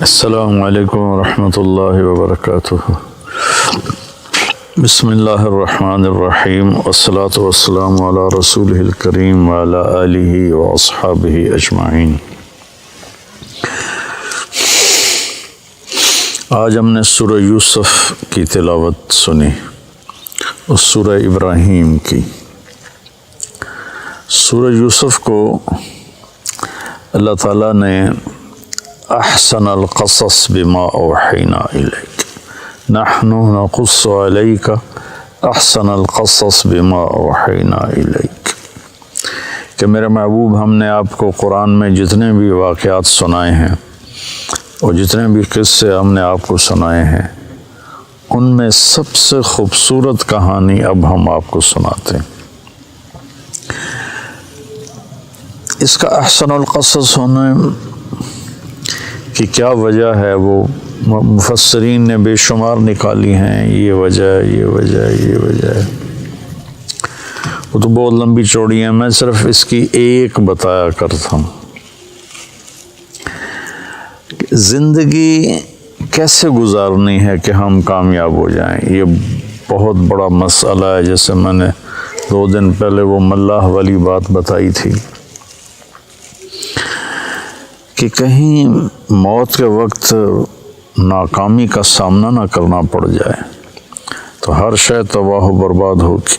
السلام علیکم ورحمۃ اللہ وبرکاتہ۔ بسم اللہ الرحمن الرحیم، والصلاة والسلام علی رسولہ الکریم وعلی آلہ واصحابہ اجمعین۔ آج ہم نے سورہ یوسف کی تلاوت سنی اور سورہ ابراہیم کی۔ سورہ یوسف کو اللہ تعالیٰ نے احسن القصص بما اوحینا الیک، نحن نقص علیک احسن القصص بما اوحینا الیک، کہ میرے محبوب ہم نے آپ کو قرآن میں جتنے بھی واقعات سنائے ہیں اور جتنے بھی قصے ہم نے آپ کو سنائے ہیں، ان میں سب سے خوبصورت کہانی اب ہم آپ کو سناتے ہیں۔ اس کا احسن القصص ہونے کی کیا وجہ ہے، وہ مفسرین نے بے شمار نکالی ہیں۔ یہ وجہ ہے، وہ تو بہت لمبی چوڑی ہے، میں صرف اس کی ایک بتایا کرتا ہوں۔ زندگی کیسے گزارنی ہے کہ ہم کامیاب ہو جائیں، یہ بہت بڑا مسئلہ ہے۔ جیسے میں نے 2 دن پہلے وہ ملاح والی بات بتائی تھی کہ کہیں موت کے وقت ناکامی کا سامنا نہ کرنا پڑ جائے تو ہر شے تباہ و برباد ہوگی۔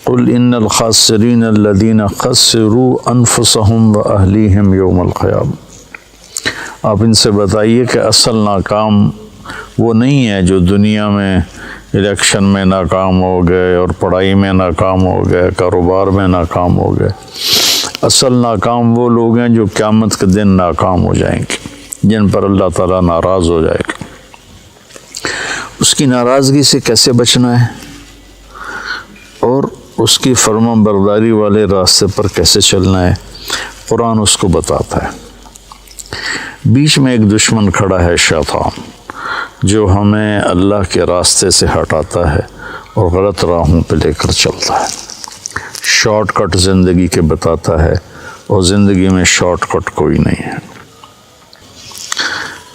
قل ان الخاسرین الذین خسروا انفسهم واہلیہم یوم القیامہ، آپ ان سے بتائیے کہ اصل ناکام وہ نہیں ہے جو دنیا میں الیکشن میں ناکام ہو گئے اور پڑھائی میں ناکام ہو گئے، کاروبار میں ناکام ہو گئے۔ اصل ناکام وہ لوگ ہیں جو قیامت کے دن ناکام ہو جائیں گے، جن پر اللہ تعالیٰ ناراض ہو جائے گا۔ اس کی ناراضگی سے کیسے بچنا ہے اور اس کی فرما برداری والے راستے پر کیسے چلنا ہے، قرآن اس کو بتاتا ہے۔ بیچ میں ایک دشمن کھڑا ہے، شیطان، جو ہمیں اللہ کے راستے سے ہٹاتا ہے اور غلط راہوں پہ لے کر چلتا ہے، شارٹ کٹ زندگی کے بتاتا ہے، اور زندگی میں شارٹ کٹ کوئی نہیں ہے۔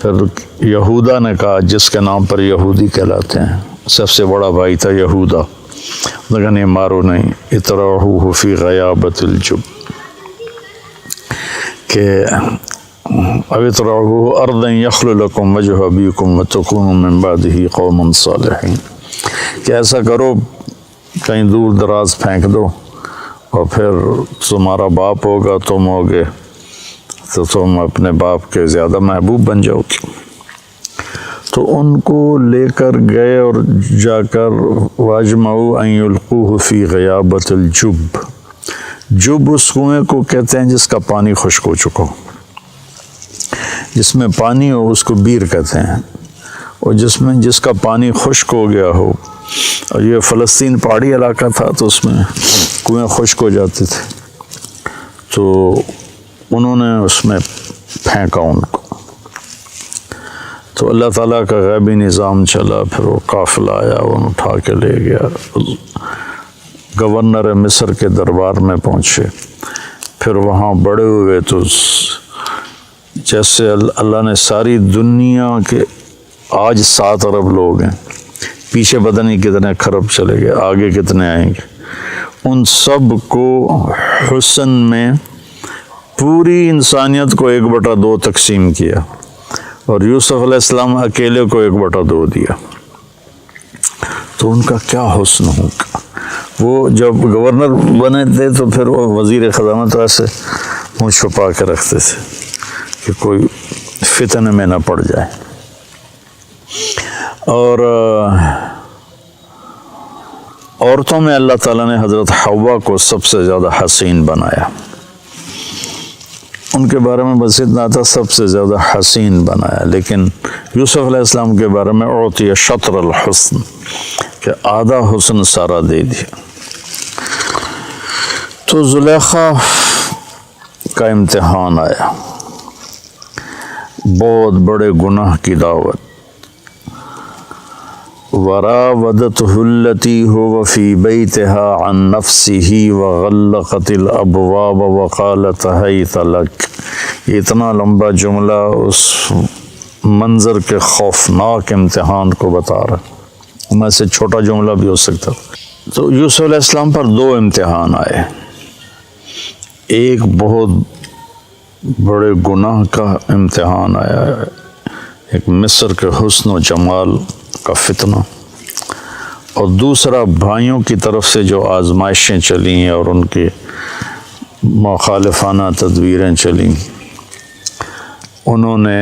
پھر یہودا نے کہا، جس کے نام پر یہودی کہلاتے ہیں، سب سے بڑا بھائی تھا یہودا، لیکن یہ مارو نہیں، اطرحوہ فی غیابۃ الجب، کہ او اطرحوہ ارضا یخل لکم وجہ ابیکم وتکونوا من بعدہ قوما صالحین، کہ ایسا کرو کہیں دور دراز پھینک دو اور پھر تمہارا باپ ہوگا، تم ہوگے تو تم اپنے باپ کے زیادہ محبوب بن جاؤ گے۔ تو ان کو لے کر گئے اور جا کر واجمعوا ان یلقوہ فی غیابۃ الجب، جب اس کنویں کو کہتے ہیں جس کا پانی خشک ہو چکا ہو، جس میں پانی ہو اس کو بیر کہتے ہیں، اور جس کا پانی خشک ہو گیا ہو، اور یہ فلسطین پہاڑی علاقہ تھا تو اس میں کنویں خشک ہو جاتے تھے، تو انہوں نے اس میں پھینکا ان کو، تو اللہ تعالیٰ کا غیبی نظام چلا، پھر وہ قافلہ آیا، انہوں اٹھا کے لے گیا، گورنر مصر کے دربار میں پہنچے، پھر وہاں بڑے ہوئے تو جیسے اللہ نے ساری دنیا کے آج 7 ارب لوگ ہیں، پیچھے پتہ نہیں کتنے خرب چلے گئے، آگے کتنے آئیں گے، ان سب کو حسن میں پوری انسانیت کو 1/2 تقسیم کیا، اور یوسف علیہ السلام اکیلے کو 1/2 دیا، تو ان کا کیا حسن ہوگا۔ وہ جب گورنر بنے تھے تو پھر وہ وزیر خزانہ تو ایسے منہ چھپا کے رکھتے تھے کہ کوئی فتنے میں نہ پڑ جائے، اور عورتوں میں اللہ تعالیٰ نے حضرت حوا کو سب سے زیادہ حسین بنایا، ان کے بارے میں بس اتنا تھا، سب سے زیادہ حسین بنایا، لیکن یوسف علیہ السلام کے بارے میں اعطی شطر الحسن، کہ آدھا حسن سارا دے دیا۔ تو زلیخا کا امتحان آیا، بہت بڑے گناہ کی دعوت، وراودته التي هو في بيتها عن نفسه وغلقت الابواب وقالت هيت لك. یہ اتنا لمبا جملہ اس منظر کے خوفناک امتحان کو بتا رہا ہے، میں سے چھوٹا جملہ بھی ہو سکتا. تو یوسف علیہ السلام پر دو امتحان آئے. ایک بہت بڑے گناہ کا امتحان آیا ہے، ایک مصر کے حسن و جمال کا فتنہ، اور دوسرا بھائیوں کی طرف سے جو آزمائشیں چلیں اور ان کی مخالفانہ تدبیریں چلیں، انہوں نے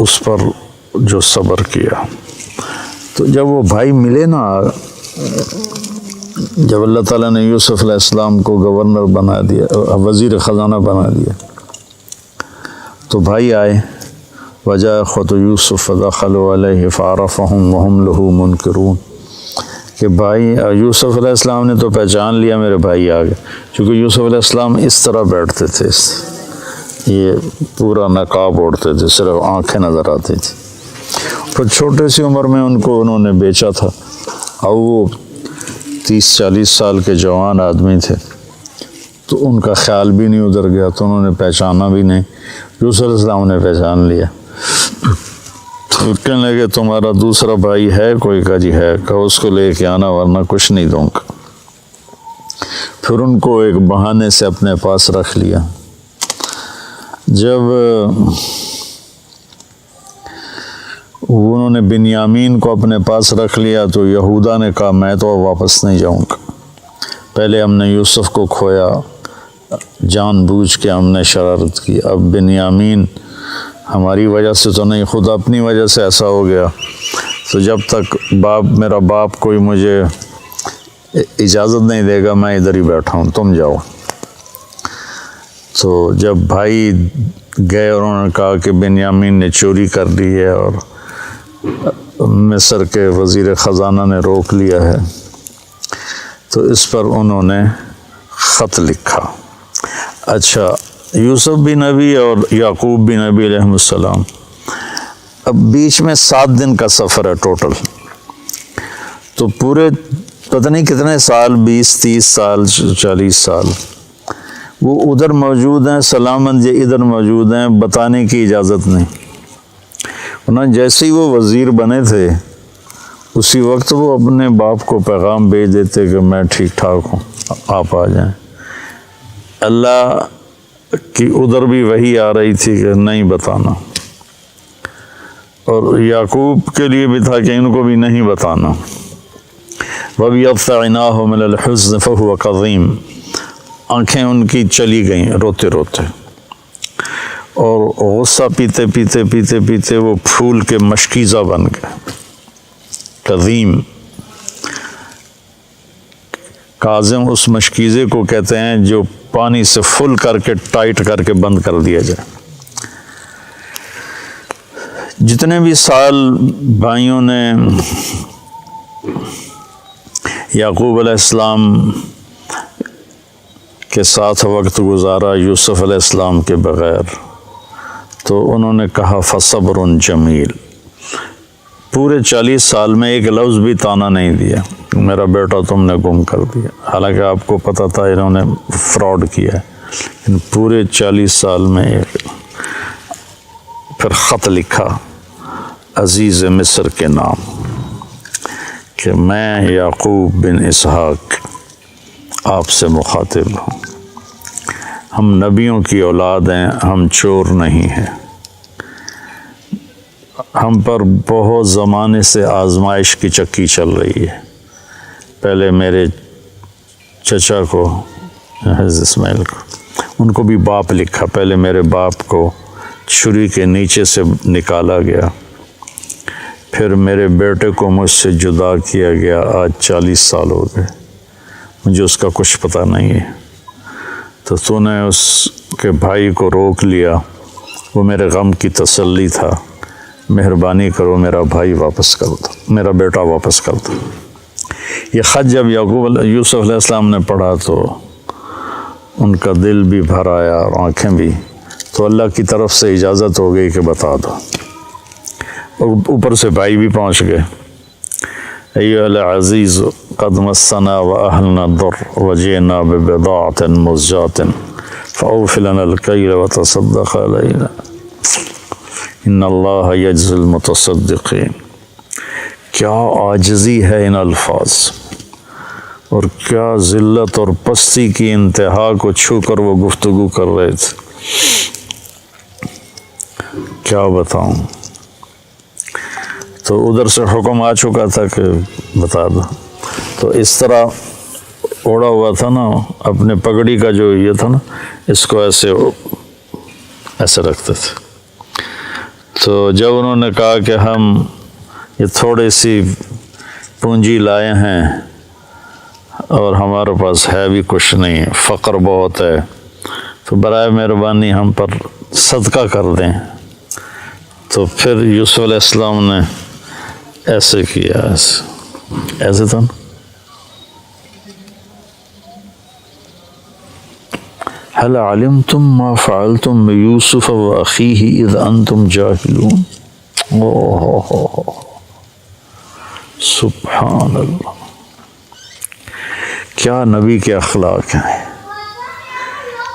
اس پر جو صبر کیا. تو جب وہ بھائی ملے نا، جب اللہ تعالیٰ نے یوسف علیہ السلام کو گورنر بنا دیا، وزیر خزانہ بنا دیا، تو بھائی آئے. وجاء اخوة یوسف فدخلوا علیہ فعرفهم وهم له منکرون، کہ بھائی یوسف علیہ السلام نے تو پہچان لیا میرے بھائی آ گئے، چونکہ یوسف علیہ السلام اس طرح بیٹھتے تھے، یہ پورا نقاب اوڑھتے تھے، صرف آنکھیں نظر آتی تھی. پھر چھوٹے سی عمر میں ان کو انہوں نے بیچا تھا، اور وہ 30-40 سال کے جوان آدمی تھے، تو ان کا خیال بھی نہیں ادھر گیا، تو انہوں نے پہچانا بھی نہیں. یوسف علیہ السلام نے پہچان لیا. تو کہنے لگے تمہارا دوسرا بھائی ہے کوئی؟ کا جی ہے. کہا اس کو لے کے آنا ورنہ کچھ نہیں دوں گا. پھر ان کو ایک بہانے سے اپنے پاس رکھ لیا. جب انہوں نے بنیامین کو اپنے پاس رکھ لیا تو یہودا نے کہا میں تو واپس نہیں جاؤں گا. پہلے ہم نے یوسف کو کھویا، جان بوجھ کے ہم نے شرارت کی، اب بنیامین ہماری وجہ سے تو نہیں، خود اپنی وجہ سے ایسا ہو گیا. تو جب تک میرا باپ کوئی مجھے اجازت نہیں دے گا میں ادھر ہی بیٹھا ہوں، تم جاؤ. تو جب بھائی گئے اور انہوں نے کہا کہ بنیامین نے چوری کر لی ہے اور مصر کے وزیر خزانہ نے روک لیا ہے، تو اس پر انہوں نے خط لکھا. اچھا، یوسف بھی نبی اور یعقوب بھی نبی علیہ السلام. اب بیچ میں 7 دن کا سفر ہے ٹوٹل، تو پورے پتہ نہیں کتنے سال، 20-30 سال 40 سال وہ ادھر موجود ہیں، سلامت یہ ادھر موجود ہیں، بتانے کی اجازت نہیں. ورنہ جیسے ہی وہ وزیر بنے تھے اسی وقت وہ اپنے باپ کو پیغام بھیج دیتے کہ میں ٹھیک ٹھاک ہوں، آپ آ جائیں. اللہ کی ادھر بھی وحی آ رہی تھی کہ نہیں بتانا، اور یعقوب کے لیے بھی تھا کہ ان کو بھی نہیں بتانا. وَبْيَضَّ عَيْنَاهُ مِنَ الْحُزْنِ فَهُوَ كَظِيمٌ، آنکھیں ان کی چلی گئیں روتے روتے، اور غصہ پیتے پیتے پیتے پیتے وہ پھول کے مشکیزہ بن گئے. کظیم، کاظم اس مشکیزے کو کہتے ہیں جو پانی سے فل کر کے ٹائٹ کر کے بند کر دیا جائے. جتنے بھی سال بھائیوں نے یعقوب علیہ السلام کے ساتھ وقت گزارا یوسف علیہ السلام کے بغیر، تو انہوں نے کہا فصبر جمیل. پورے 40 سال میں ایک لفظ بھی طعنہ نہیں دیا میرا بیٹا تم نے گم کر دیا، حالانکہ آپ کو پتہ تھا انہوں نے فراڈ کیا ہے. لیکن پورے 40 سال میں ایک. پھر خط لکھا عزیز مصر کے نام کہ میں یعقوب بن اسحاق آپ سے مخاطب ہوں، ہم نبیوں کی اولاد ہیں، ہم چور نہیں ہیں. ہم پر بہت زمانے سے آزمائش کی چکی چل رہی ہے. پہلے میرے چچا کو، حضرت اسماعیل کو، ان کو بھی باپ لکھا. پہلے میرے باپ کو چھری کے نیچے سے نکالا گیا، پھر میرے بیٹے کو مجھ سے جدا کیا گیا، آج 40 سال ہو گئے، مجھے اس کا کچھ پتہ نہیں ہے. تو نے اس کے بھائی کو روک لیا، وہ میرے غم کی تسلی تھا. مہربانی کرو میرا بھائی واپس کر دو، میرا بیٹا واپس کر دو. یہ خط جب یوسف علیہ السلام نے پڑھا تو ان کا دل بھی بھر آیا اور آنکھیں بھی. تو اللہ کی طرف سے اجازت ہو گئی کہ بتا دو. اور اوپر سے بھائی بھی پہنچ گئے. ایھا العزیز قد مسنا واہلنا الضر وجئنا ببضاعۃ مزجاۃ فاوف لنا الکیل وتصدق علینا ان اللہ یجزی المتصدقین۔ کیا عاجزی ہے ان الفاظ، اور کیا ذلت اور پستی کی انتہا کو چھو کر وہ گفتگو کر رہے تھے، کیا بتاؤں۔ تو ادھر سے حکم آ چکا تھا کہ بتا دو، تو اس طرح اوڑا ہوا تھا نا، اپنے پگڑی کا جو یہ تھا نا، اس کو ایسے رکھتے تھے۔ تو جب انہوں نے کہا کہ ہم یہ تھوڑی سی پونجی لائے ہیں اور ہمارے پاس ہے بھی کچھ نہیں، فقر بہت ہے، تو برائے مہربانی ہم پر صدقہ کر دیں۔ تو پھر یوسف علیہ السلام نے ایسے کیا، ایسے تھا نا، هل علمتم ما فعلتم بيوسف وأخيه إذ أنتم جاهلون۔ سبحان اللہ، کیا نبی کے اخلاق ہیں۔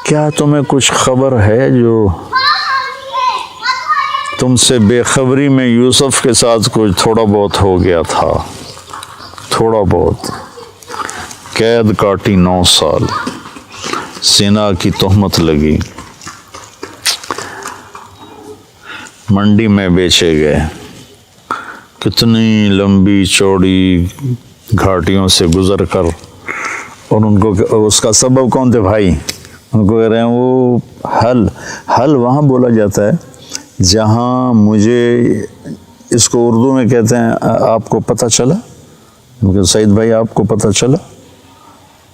کیا تمہیں کچھ خبر ہے جو تم سے بے خبری میں یوسف کے ساتھ کچھ تھوڑا بہت ہو گیا تھا، تھوڑا بہت، قید کاٹی 9 سال، زنا کی تہمت لگی، منڈی میں بیچے گئے، کتنی لمبی چوڑی گھاٹیوں سے گزر کر، اور ان کو اس کا سبب کون تھے؟ بھائی، ان کو کہہ رہے ہیں وہ حل وہاں بولا جاتا ہے جہاں مجھے، اس کو اردو میں کہتے ہیں آپ کو پتہ چلا، سعید بھائی آپ کو پتہ چلا،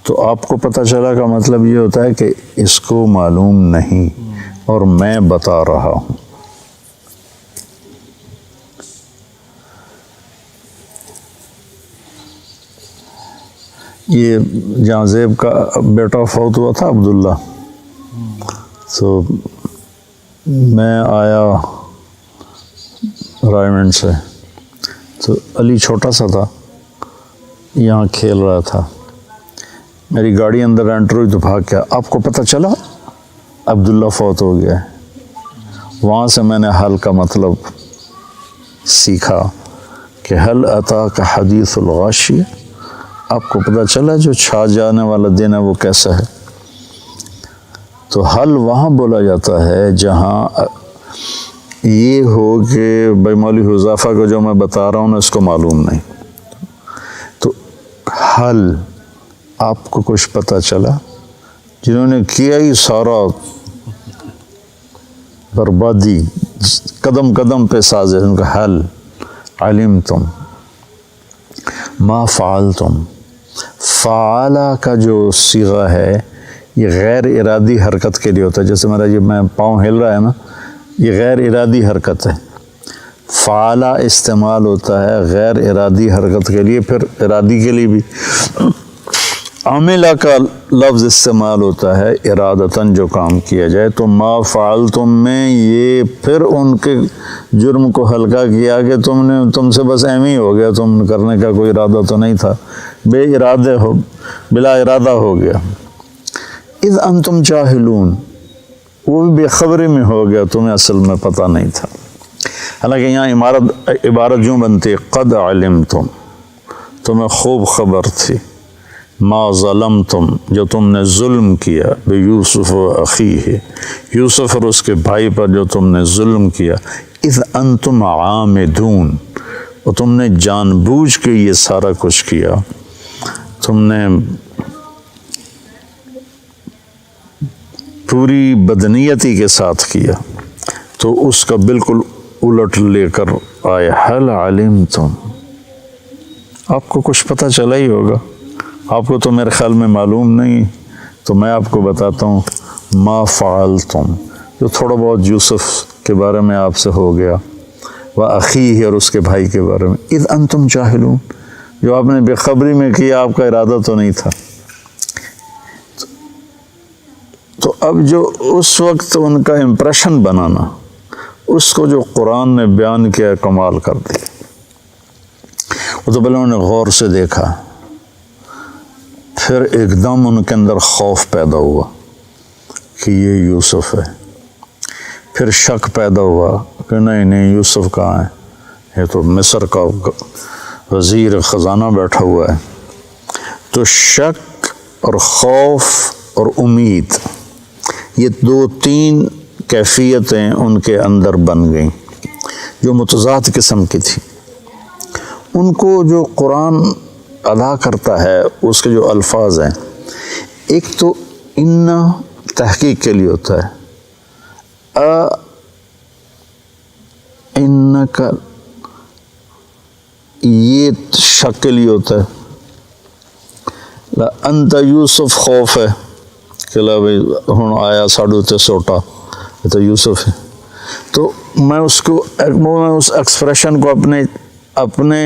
تو آپ کو پتہ چلا کا مطلب یہ ہوتا ہے کہ اس کو معلوم نہیں اور میں بتا رہا ہوں۔ یہ جہاں زیب کا بیٹا فوت ہوا تھا عبداللہ، تو میں آیا رائمنڈ سے، تو علی چھوٹا سا تھا، یہاں کھیل رہا تھا، میری گاڑی اندر انٹر ہوئی تو بھاگ گیا، آپ کو پتہ چلا عبداللہ فوت ہو گیا ہے۔ وہاں سے میں نے حل کا مطلب سیکھا کہ حل اتاک حدیث الغاشیہ، آپ کو پتہ چلا جو چھا جانے والا دن ہے وہ کیسا ہے۔ تو حل وہاں بولا جاتا ہے جہاں یہ ہو کہ بھائی مولوی حذیفہ کو جو میں بتا رہا ہوں نا اس کو معلوم نہیں، تو حل آپ کو کچھ پتہ چلا، جنہوں نے کیا ہی سارا بربادی، قدم قدم پہ سازش، ان کا حل علمتم ما فعلتم۔ فعلا کا جو صیغہ ہے یہ غیر ارادی حرکت کے لیے ہوتا ہے، جیسے میرا یہ میں پاؤں ہل رہا ہے نا، یہ غیر ارادی حرکت ہے۔ فعلا استعمال ہوتا ہے غیر ارادی حرکت کے لیے، پھر ارادی کے لیے بھی عاملہ کا لفظ استعمال ہوتا ہے ارادتاً جو کام کیا جائے۔ تو ما فعلتم میں یہ پھر ان کے جرم کو ہلکا کیا کہ تم سے بس ایم ہی ہو گیا، تم کرنے کا کوئی ارادہ تو نہیں تھا، بلا ارادہ ہو گیا۔ اذ انتم جاہلون، وہ بھی بے خبری میں ہو گیا، تمہیں اصل میں پتہ نہیں تھا۔ حالانکہ یہاں عبارت یوں بنتی قد علمتم، تمہیں خوب خبر تھی، ما ظلمتم، جو تم نے ظلم کیا، بیوسف و اخیہ، یوسف اور اس کے بھائی پر جو تم نے ظلم کیا، اذ انتم عامدون، اور تم نے جان بوجھ کے یہ سارا کچھ کیا، تم نے پوری بدنیتی کے ساتھ کیا، تو اس کا بالکل الٹ لے کر آئے حل علمتم، آپ کو کچھ پتہ چلا ہی ہوگا، آپ کو تو میرے خیال میں معلوم نہیں، تو میں آپ کو بتاتا ہوں ما فعلتم، جو تھوڑا بہت یوسف کے بارے میں آپ سے ہو گیا، وَأَخِيهِ، اور اس کے بھائی کے بارے میں، اذ انتم جاہلون، جو آپ نے بے خبری میں کیا، آپ کا ارادہ تو نہیں تھا۔ تو اب جو اس وقت ان کا امپریشن بنانا، اس کو جو قرآن نے بیان کیا، کمال کر دیا۔ وہ تو پہلے انہوں نے غور سے دیکھا، پھر ایک دم ان کے اندر خوف پیدا ہوا کہ یہ یوسف ہے، پھر شک پیدا ہوا کہ نہیں یوسف کہاں ہے، یہ تو مصر کا وزیر خزانہ بیٹھا ہوا ہے۔ تو شک اور خوف اور امید، یہ دو تین کیفیتیں ان کے اندر بن گئیں جو متضاد قسم کی تھی۔ ان کو جو قرآن ادا کرتا ہے اس کے جو الفاظ ہیں، ایک تو ان تحقیق کے لیے ہوتا ہے، انکا یہ شک کے لیے ہوتا ہے، انت یوسف خوف ہے کہ لا بھائی ہن آیا ساڑھو تے سوٹا، یہ تو یوسف ہے۔ تو میں اس ایکسپریشن کو اپنے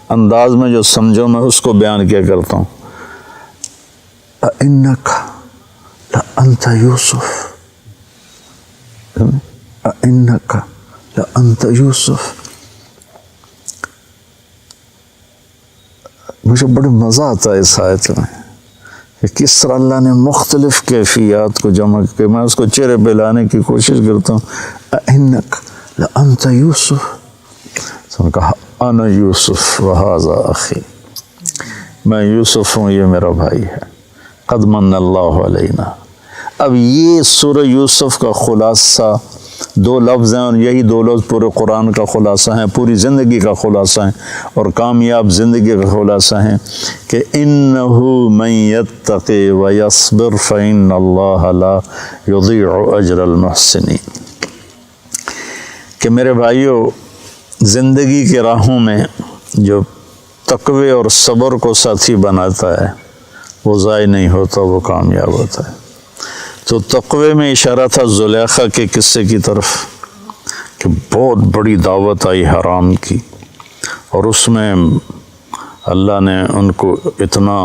انداز میں جو سمجھو میں اس کو بیان کیا کرتا ہوں، اِنَّكَ لَأَنْتَ یوسف، اِنَّكَ لَأَنْتَ یوسف۔ مجھے بڑا مزہ آتا ہے اس آیت میں کہ کس طرح اللہ نے مختلف کیفیات کو جمع کے میں اس کو چہرے پہ لانے کی کوشش کرتا ہوں۔ اِنَّكَ لَأَنْتَ یوسف، تو نے کہا انا یوسف وہذا اخی، میں یوسف ہوں، یہ میرا بھائی ہے، قد من اللہ علینا۔ اب یہ سورہ یوسف کا خلاصہ دو لفظ ہیں، اور یہی دو لفظ پورے قرآن کا خلاصہ ہیں، پوری زندگی کا خلاصہ ہیں، اور کامیاب زندگی کا خلاصہ ہیں کہ انہ من یتقی ویصبر فإن اللہ لا یضیع اجر المحسنین۔ کہ میرے بھائیو، زندگی کی راہوں میں جو تقوی اور صبر کو ساتھی بناتا ہے وہ ضائع نہیں ہوتا، وہ کامیاب ہوتا ہے۔ تو تقوی میں اشارہ تھا زلیخا کے قصے کی طرف کہ بہت بڑی دعوت آئی حرام کی، اور اس میں اللہ نے ان کو اتنا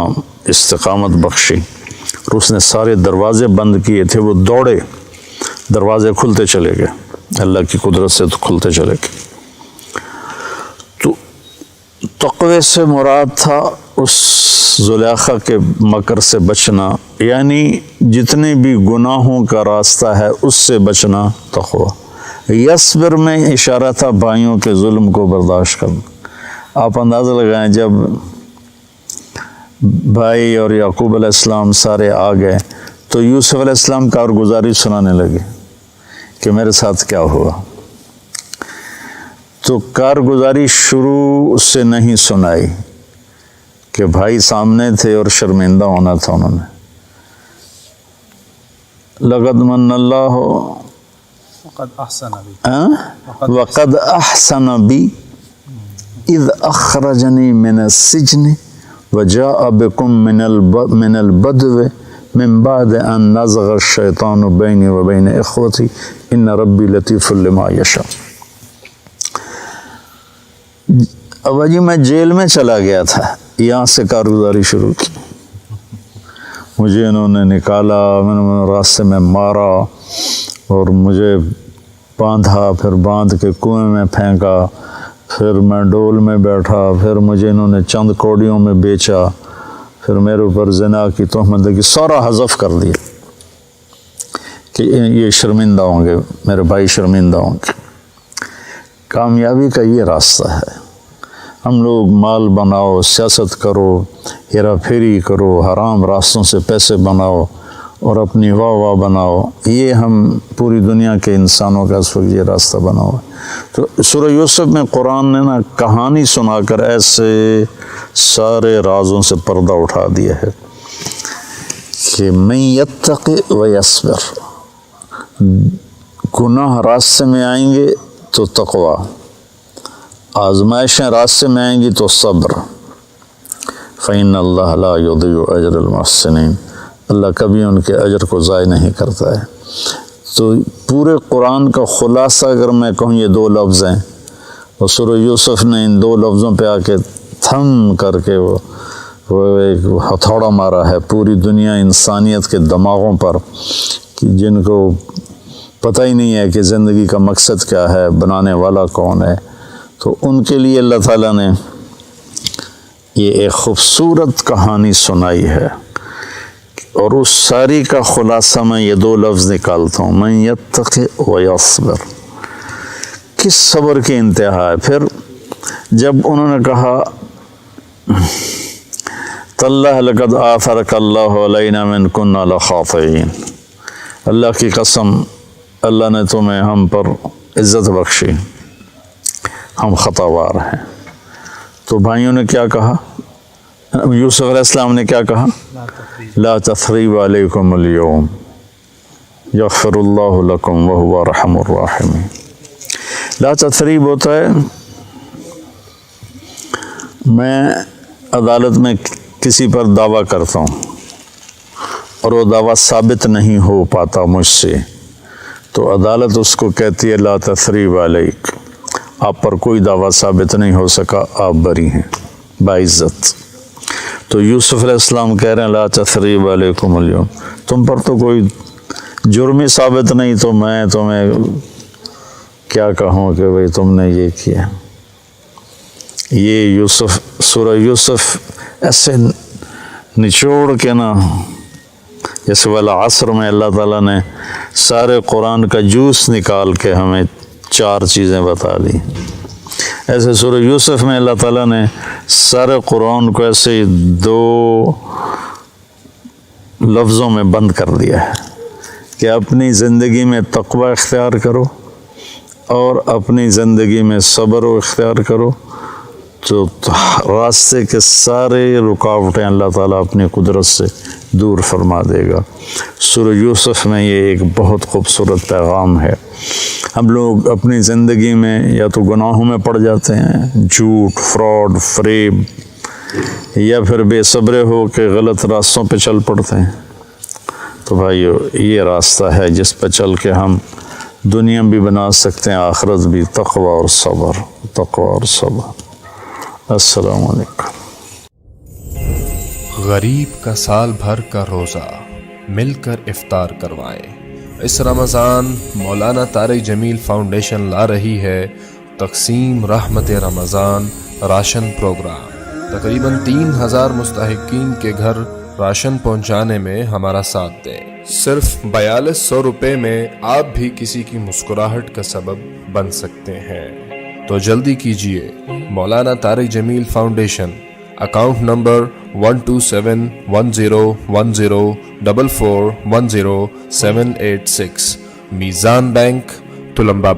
استقامت بخشی، اور اس نے سارے دروازے بند کیے تھے، وہ دوڑے، دروازے کھلتے چلے گئے، اللہ کی قدرت سے تو کھلتے چلے گئے۔ تو تقوی سے مراد تھا اس زلیخا کے مکر سے بچنا، یعنی جتنے بھی گناہوں کا راستہ ہے اس سے بچنا تقوی۔ یصبر میں اشارہ تھا بھائیوں کے ظلم کو برداشت کرنا۔ آپ اندازہ لگائیں، جب بھائی اور یعقوب علیہ السلام سارے آ گئے تو یوسف علیہ السلام کارگزاری سنانے لگے کہ میرے ساتھ کیا ہوا۔ تو کارگزاری شروع سے نہیں سنائی کہ بھائی سامنے تھے اور شرمندہ ہونا تھا انہوں نے۔ لقد من اللہ وقد احسن بی اذ اخرجنی من السجن وجاء بكم من البدو من بعد ان نزغ الشیطان بینی وبین اخوتی ان ربی لطیف لما یشاء۔ ابا جی میں جیل میں چلا گیا تھا، یہاں سے کارگزاری شروع کی، مجھے انہوں نے نکالا، میں نے راستے میں مارا اور مجھے باندھا، پھر باندھ کے کنویں میں پھینکا، پھر میں ڈول میں بیٹھا، پھر مجھے انہوں نے چند کوڑیوں میں بیچا، پھر میرے اوپر زنا کی تہمت لگی، سارا حذف کر دیا کہ یہ شرمندہ ہوں گے، میرے بھائی شرمندہ ہوں گے۔ کامیابی کا یہ راستہ ہے، ہم لوگ مال بناؤ، سیاست کرو، ہیرا پھیری کرو، حرام راستوں سے پیسے بناؤ اور اپنی واہ بناؤ، یہ ہم پوری دنیا کے انسانوں کا اس وقت یہ راستہ بنا ہوا ہے۔ تو سورہ یوسف میں قرآن نے نا کہانی سنا کر ایسے سارے رازوں سے پردہ اٹھا دیا ہے کہ من یتقی ویصبر، گناہ راستے میں آئیں گے تو تقوی، آزمائشیں راستے میں آئیں گی تو صبر، فإن اللہ لا یضیع اجر المحسنین، اللہ کبھی ان کے اجر کو ضائع نہیں کرتا ہے۔ تو پورے قرآن کا خلاصہ اگر میں کہوں یہ دو لفظ ہیں، اور سورہ یوسف نے ان دو لفظوں پہ آ کے تھم کر کے وہ ایک ہتھوڑا مارا ہے پوری دنیا انسانیت کے دماغوں پر، کہ جن کو پتہ ہی نہیں ہے کہ زندگی کا مقصد کیا ہے، بنانے والا کون ہے۔ تو ان کے لیے اللہ تعالیٰ نے یہ ایک خوبصورت کہانی سنائی ہے، اور اس ساری کا خلاصہ میں یہ 2 لفظ نکالتا ہوں، من یتق و یصبر، کس صبر کی انتہا ہے۔ پھر جب انہوں نے کہا تاللہ لقد آثرک اللہ علینا من کنا لخاطئین، اللہ کی قسم اللہ نے تمہیں ہم پر عزت بخشی، ہم خطاوار ہیں۔ تو بھائیوں نے کیا کہا، یوسف علیہ السلام نے کیا کہا، لا تثریب علیکم اليوم یغفر اللہ لکم وہو ارحم الراحمین۔ لا تثریب ہوتا ہے میں عدالت میں کسی پر دعویٰ کرتا ہوں اور وہ دعویٰ ثابت نہیں ہو پاتا مجھ سے، تو عدالت اس کو کہتی ہے لا تثریب علیک، آپ پر کوئی دعویٰ ثابت نہیں ہو سکا، آپ بری ہیں باعزت۔ تو یوسف علیہ السلام کہہ رہے ہیں لا تثریب علیکم اليوم، تم پر تو کوئی جرم ثابت نہیں، تو میں تمہیں کیا کہوں کہ بھئی تم نے یہ کیا۔ یہ یوسف، سورہ یوسف ایسے نچوڑ کے نا، جیسے والعصر میں اللہ تعالیٰ نے سارے قرآن کا جوس نکال کے ہمیں 4 چیزیں بتا دی، ایسے سورہ یوسف میں اللہ تعالیٰ نے سارے قرآن کو ایسے 2 لفظوں میں بند کر دیا ہے کہ اپنی زندگی میں تقوی اختیار کرو اور اپنی زندگی میں صبر و اختیار کرو، تو راستے کے سارے رکاوٹیں اللہ تعالیٰ اپنی قدرت سے دور فرما دے گا۔ سورہ یوسف میں یہ ایک بہت خوبصورت پیغام ہے۔ ہم لوگ اپنی زندگی میں یا تو گناہوں میں پڑ جاتے ہیں، جھوٹ، فراڈ، فریب، یا پھر بے صبرے ہو کے غلط راستوں پہ چل پڑتے ہیں۔ تو بھائیو یہ راستہ ہے جس پہ چل کے ہم دنیا بھی بنا سکتے ہیں، آخرت بھی، تقوی اور صبر، تقوی اور صبر۔ السلام علیکم۔ غریب کا سال بھر کا روزہ مل کر افطار کروائیں۔ اس رمضان مولانا طارق جمیل فاؤنڈیشن لا رہی ہے تقسیم رحمت رمضان راشن پروگرام۔ تقریباً 3000 مستحقین کے گھر راشن پہنچانے میں ہمارا ساتھ دیں۔ صرف 4200 روپے میں آپ بھی کسی کی مسکراہٹ کا سبب بن سکتے ہیں، تو جلدی کیجیے۔ مولانا طارق جمیل فاؤنڈیشن، اکاؤنٹ نمبر 12710104410 786، میزان بینک، تلمبا۔